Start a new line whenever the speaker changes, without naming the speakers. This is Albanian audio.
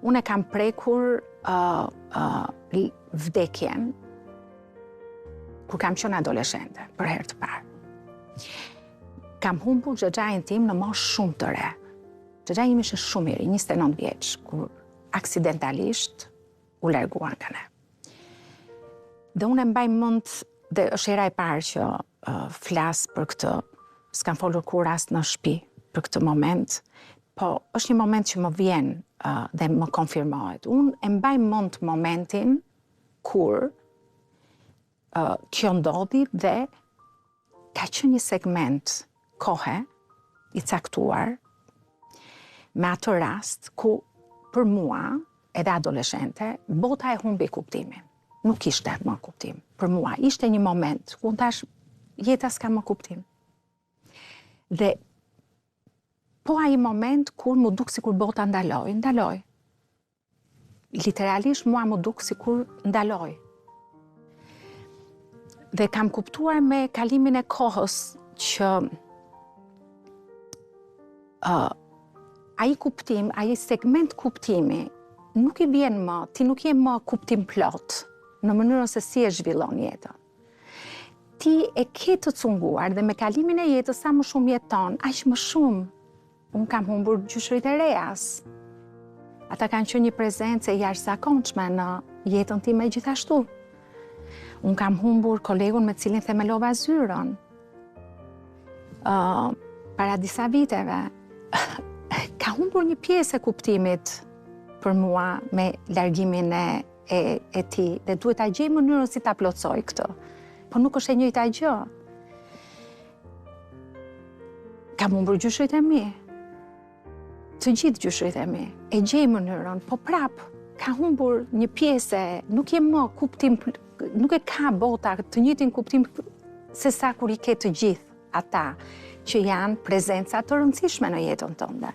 Unë e kam prekur vdekjen kur kam qenë adoleshente, për herë të parë. Kam humbur xhaxhain tim në moshë shumë të re. Xhaxhai im ishte shumë i ri, 29 vjeç, kur aksidentalisht u largua nga ne. Dhe unë e mbaj mend, dhe është hera e parë që flas për këtë, s'kam folur kur as në shtëpi për këtë moment, po është një moment që më vjen dhe më konfirmohet. Unë e mbaj mend momentin kur kjo ndodhi dhe ka qenë një segment kohe i caktuar me atë rast ku për mua, edhe adoleshente, bota e humbi kuptimin. Nuk ishte më kuptim. Për mua, ishte një moment ku unë tash jeta s'ka më kuptim. Dhe po ai moment kur më duk sikur bota ndaloj. Literalisht mua më duk sikur ndaloj. Dhe kam kuptuar me kalimin e kohës që ai kuptim, ai segment kuptimi nuk i vjen më, ti nuk je më kuptim plot në mënyrën se si e zhvillon jetën. Ti e ke të cunguar dhe me kalimin e jetës sa më shumë jeton, aq më shumë. Unë kam humbur gjyshrit e rejas. Ata kanë qenë një prezencë e jashtëzakonshme në jetën time gjithashtu. Unë kam humbur kolegun me cilin themelova zyrën. Para disa viteve. Ka humbur një pjesë e kuptimit për mua me largimin e tij. Dhe duhet ta gjej mënyrën si ta plotësoj këtë. Po nuk është e njëjta gjë. Kam humbur gjyshrit e mi. Të gjithë gjyshrit e mi. E gjej mënyrën, po prap ka humbur një pjesë, nuk je më kuptim, nuk e ka bota të njëjtin kuptim se sa kur i ke të gjithë ata që janë prezenca të rëndësishme në jetën tënde.